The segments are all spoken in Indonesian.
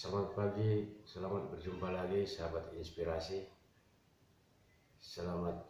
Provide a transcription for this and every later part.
Selamat pagi, selamat berjumpa lagi sahabat inspirasi. Selamat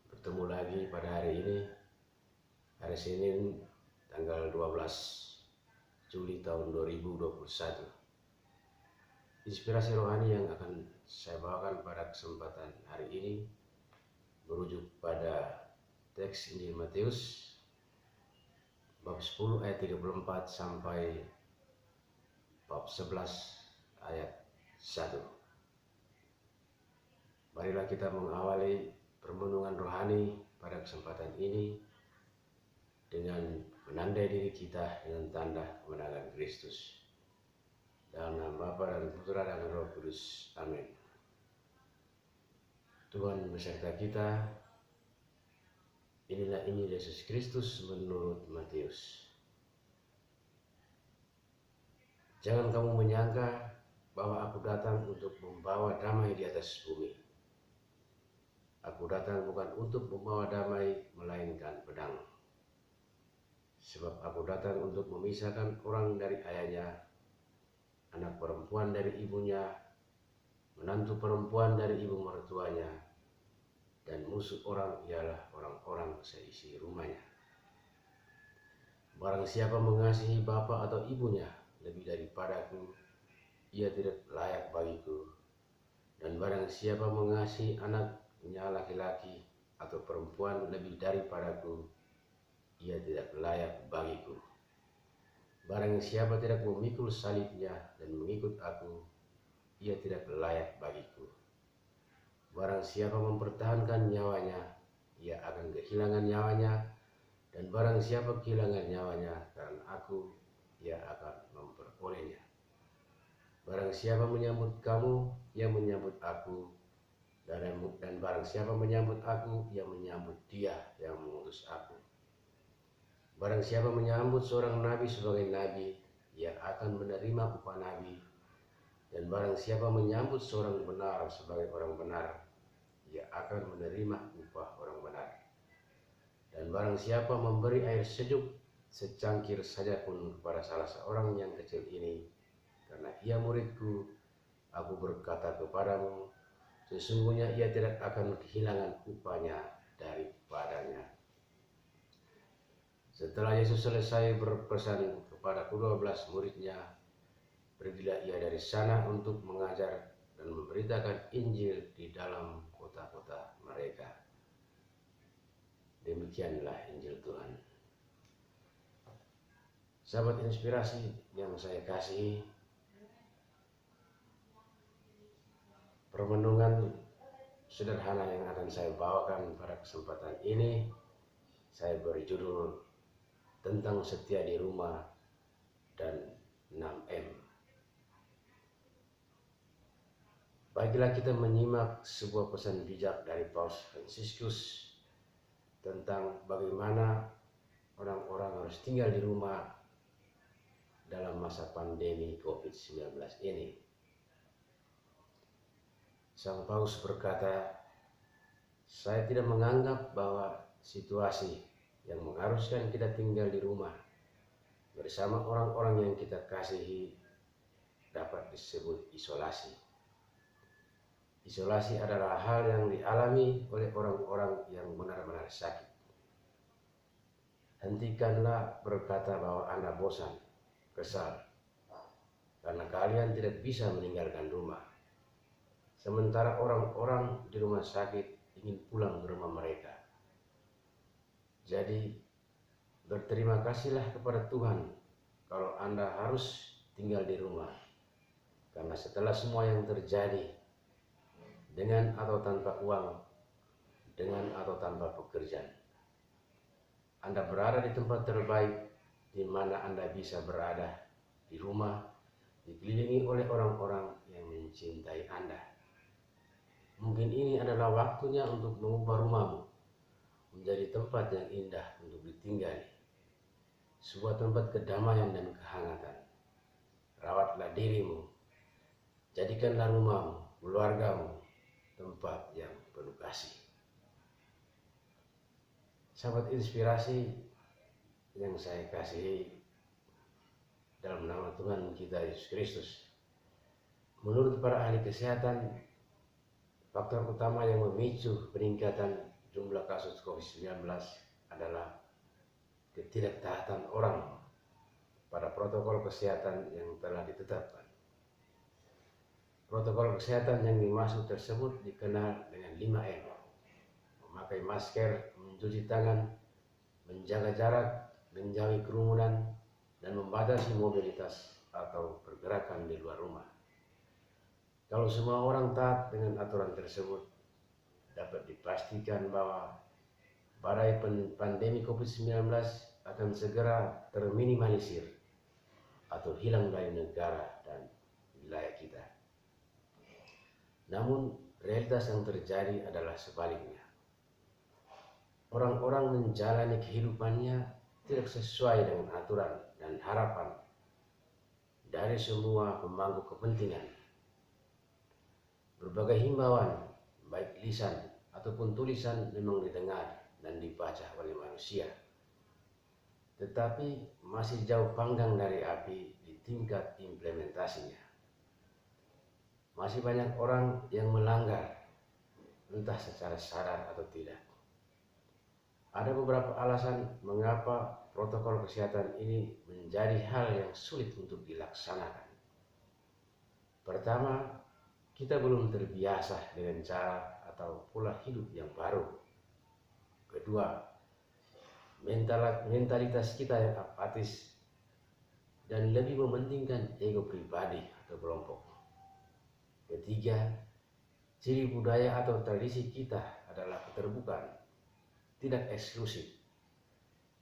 bertemu lagi pada hari ini, hari Senin tanggal 12 Juli tahun 2021. Inspirasi rohani yang akan saya bawakan pada kesempatan hari ini merujuk pada teks Injil Matius bab 10 ayat 34 sampai bab 11 ayat 1. Marilah kita mengawali permenungan rohani pada kesempatan ini dengan menandai diri kita dengan tanda kemenangan Kristus. Dalam nama Bapa dan Putra dan Roh Kudus. Amin. Tuhan beserta kita. Inilah Injil Yesus Kristus menurut Matius. Jangan kamu menyangka bahwa aku datang untuk membawa damai di atas bumi. Aku datang bukan untuk membawa damai, melainkan pedang. Sebab aku datang untuk memisahkan orang dari ayahnya, anak perempuan dari ibunya, menantu perempuan dari ibu mertuanya, dan musuh orang ialah orang-orang seisi rumahnya. Barang siapa mengasihi bapa atau ibunya lebih daripadaku, ia tidak layak bagiku. Dan barang siapa mengasihi anaknya laki-laki atau perempuan lebih daripadaku, ia tidak layak bagiku. Barang siapa tidak memikul salibnya dan mengikut aku, ia tidak layak bagiku. Barang siapa mempertahankan nyawanya, ia akan kehilangan nyawanya. Dan barang siapa kehilangan nyawanya karena aku, ia akan memperolehnya. Barang siapa menyambut kamu, ia menyambut aku, dan barang siapa menyambut aku, ia menyambut dia yang mengutus aku. Barang siapa menyambut seorang nabi sebagai nabi, ia akan menerima upah nabi. Dan barang siapa menyambut seorang benar sebagai orang benar, ia akan menerima upah orang benar. Dan barang siapa memberi air sejuk secangkir saja pun kepada salah seorang yang kecil ini, karena ia muridku, aku berkata kepadamu, sesungguhnya ia tidak akan kehilangan upahnya daripadanya. Setelah Yesus selesai berpesan kepada ke-12 muridnya, pergilah ia dari sana untuk mengajar dan memberitakan Injil di dalam kota-kota mereka. Demikianlah Injil Tuhan. Sahabat inspirasi yang saya kasihi, permenungan sederhana yang akan saya bawakan pada kesempatan ini, saya beri judul tentang setia di rumah dan 6M. Baiklah kita menyimak sebuah pesan bijak dari Paus Fransiskus tentang bagaimana orang-orang harus tinggal di rumah dalam masa pandemi COVID-19 ini. Sang Paus berkata, saya tidak menganggap bahwa situasi yang mengharuskan kita tinggal di rumah bersama orang-orang yang kita kasihi dapat disebut isolasi. Isolasi adalah hal yang dialami oleh orang-orang yang benar-benar sakit. Hentikanlah berkata bahwa Anda bosan, kesal, karena kalian tidak bisa meninggalkan rumah. Sementara orang-orang di rumah sakit ingin pulang ke rumah mereka. Jadi berterima kasihlah kepada Tuhan kalau Anda harus tinggal di rumah. Karena setelah semua yang terjadi, dengan atau tanpa uang, dengan atau tanpa pekerjaan, Anda berada di tempat terbaik di mana Anda bisa berada, di rumah, dikelilingi oleh orang-orang yang mencintai Anda. Mungkin ini adalah waktunya untuk mengubah rumahmu menjadi tempat yang indah untuk ditinggali, sebuah tempat kedamaian dan kehangatan. Rawatlah dirimu, jadikanlah rumahmu, keluargamu, tempat yang penuh kasih. Sahabat inspirasi yang saya kasihi, dalam nama Tuhan kita Yesus Kristus, Menurut para ahli kesehatan, faktor utama yang memicu peningkatan jumlah kasus COVID-19 adalah ketidaktaatan orang pada protokol kesehatan yang telah ditetapkan. Protokol kesehatan yang dimaksud tersebut dikenal dengan 5M: memakai masker, mencuci tangan, menjaga jarak, menjauhi kerumunan, dan membatasi mobilitas atau pergerakan di luar rumah. Kalau semua orang taat dengan aturan tersebut, dapat dipastikan bahwa badai pandemi COVID-19 akan segera terminimalisir atau hilang dari negara dan wilayah kita. Namun, realitas yang terjadi adalah sebaliknya. Orang-orang menjalani kehidupannya tidak sesuai dengan aturan dan harapan dari semua pemangku kepentingan. Berbagai himbauan, baik lisan ataupun tulisan, memang didengar dan dibaca oleh manusia, tetapi masih jauh panggang dari api di tingkat implementasinya. Masih banyak orang yang melanggar, entah secara sadar atau tidak. Ada beberapa alasan mengapa protokol kesehatan ini menjadi hal yang sulit untuk dilaksanakan. Pertama, kita belum terbiasa dengan cara atau pola hidup yang baru. Kedua, mentalitas kita yang apatis dan lebih mementingkan ego pribadi atau kelompok. Ketiga, ciri budaya atau tradisi kita adalah keterbukaan, tidak eksklusif.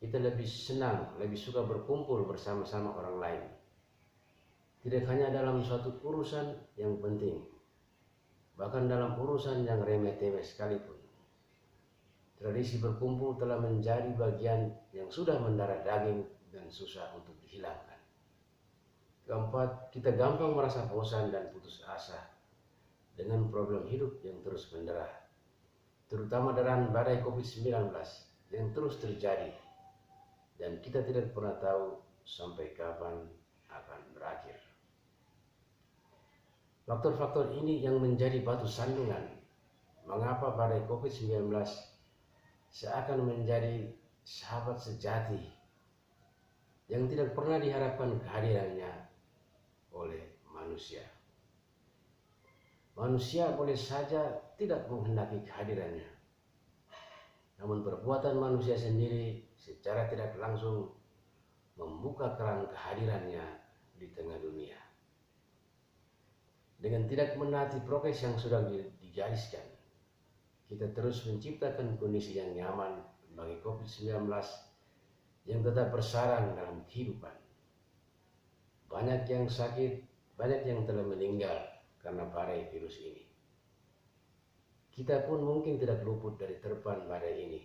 Kita lebih senang, lebih suka berkumpul bersama-sama orang lain, tidak hanya dalam suatu urusan yang penting, bahkan dalam urusan yang remeh-temeh sekalipun. Tradisi berkumpul telah menjadi bagian yang sudah mendarah daging dan susah untuk dihilangkan. Keempat, kita gampang merasa bosan dan putus asa dengan problem hidup yang terus menderah, terutama dengan badai COVID-19 yang terus terjadi, dan kita tidak pernah tahu sampai kapan akan berakhir. Faktor-faktor ini yang menjadi batu sandungan mengapa badai COVID-19 seakan menjadi sahabat sejati yang tidak pernah diharapkan kehadirannya oleh manusia. Manusia boleh saja tidak menghendaki kehadirannya, namun perbuatan manusia sendiri secara tidak langsung membuka keran kehadirannya di tengah dunia. Dengan tidak menaati prokes yang sudah digariskan, kita terus menciptakan kondisi yang nyaman bagi COVID-19 yang tetap bersarang dalam kehidupan. Banyak yang sakit, banyak yang telah meninggal karena badai virus ini. Kita pun mungkin tidak luput dari terpan badai ini.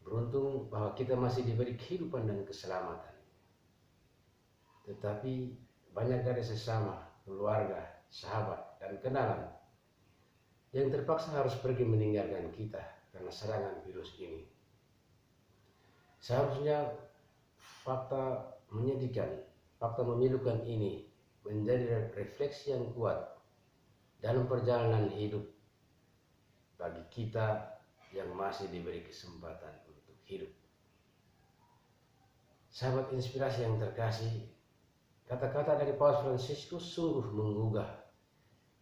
Beruntung bahwa kita masih diberi kehidupan dan keselamatan. Tetapi banyak dari sesama, keluarga, sahabat, dan kenalan yang terpaksa harus pergi meninggalkan kita karena serangan virus ini. Seharusnya fakta menyedihkan, fakta memilukan ini menjadi refleksi yang kuat dalam perjalanan hidup bagi kita yang masih diberi kesempatan untuk hidup. Sahabat inspirasi yang terkasih, kata-kata dari Paus Fransiskus sungguh menggugah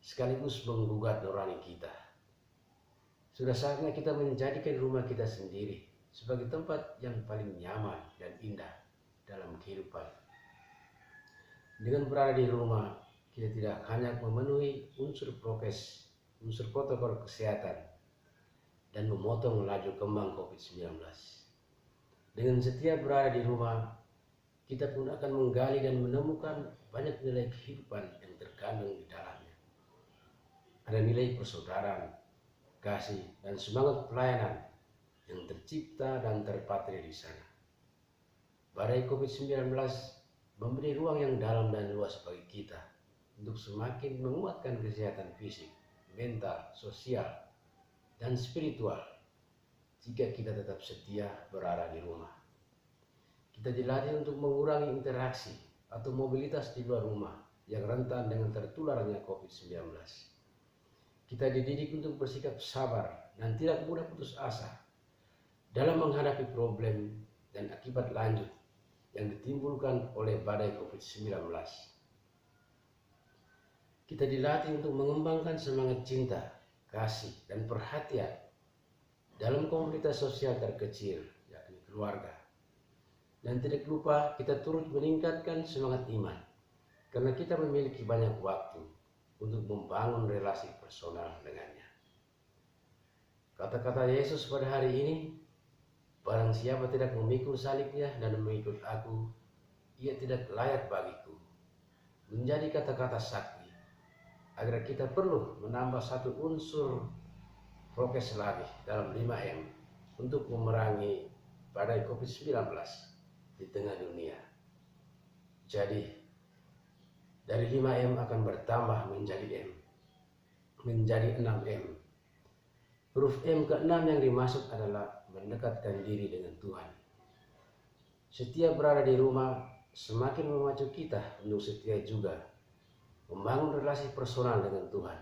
sekaligus menggugat nurani kita. Sudah saatnya kita menjadikan rumah kita sendiri sebagai tempat yang paling nyaman dan indah dalam kehidupan. Dengan berada di rumah, kita tidak hanya memenuhi unsur prokes, unsur protokol kesehatan, dan memotong laju kembang COVID-19. Dengan setiap berada di rumah, kita pun akan menggali dan menemukan banyak nilai kehidupan yang terkandung di dalamnya. Ada nilai persaudaraan, kasih, dan semangat pelayanan yang tercipta dan terpatri di sana. Badai COVID-19 memberi ruang yang dalam dan luas bagi kita untuk semakin menguatkan kesehatan fisik, mental, sosial, dan spiritual jika kita tetap setia berada di rumah. Kita dilatih untuk mengurangi interaksi atau mobilitas di luar rumah yang rentan dengan tertularnya COVID-19. Kita dididik untuk bersikap sabar dan tidak mudah putus asa dalam menghadapi problem dan akibat lanjut yang ditimbulkan oleh badai COVID-19. Kita dilatih untuk mengembangkan semangat cinta, kasih, dan perhatian dalam komunitas sosial terkecil, yakni keluarga. Dan tidak lupa kita turut meningkatkan semangat iman, karena kita memiliki banyak waktu untuk membangun relasi personal dengannya. Kata-kata Yesus pada hari ini, barang siapa tidak memikul salibnya dan mengikut aku, ia tidak layak bagiku, menjadi kata-kata sakti agar kita perlu menambah satu unsur prokes lagi dalam 5M untuk memerangi badai COVID-19 di tengah dunia. Jadi dari 5M akan bertambah menjadi 6M. Huruf M ke-6 yang dimaksud adalah mendekatkan diri dengan Tuhan. Setiap berada di rumah semakin memacu kita untuk setia juga membangun relasi personal dengan Tuhan.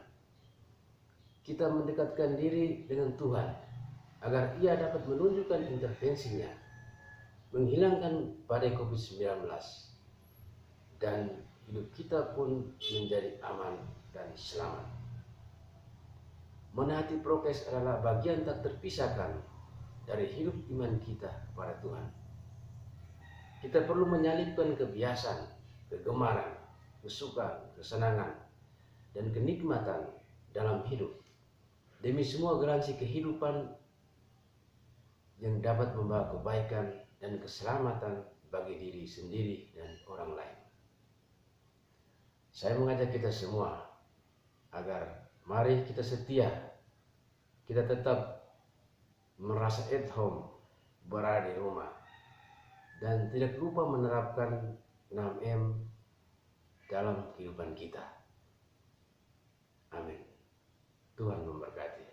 Kita mendekatkan diri dengan Tuhan agar Ia dapat menunjukkan intervensinya, menghilangkan badai COVID-19, dan hidup kita pun menjadi aman dan selamat. Menaati prokes adalah bagian tak terpisahkan dari hidup iman kita kepada Tuhan. Kita perlu menyalipkan kebiasaan, kegemaran, kesukaan, kesenangan, dan kenikmatan dalam hidup demi semua garansi kehidupan yang dapat membawa kebaikan dan keselamatan bagi diri sendiri dan orang lain. Saya mengajak kita semua agar mari kita setia, kita tetap merasa at home, berada di rumah, dan tidak lupa menerapkan 6M dalam kehidupan kita. Amin. Tuhan memberkati.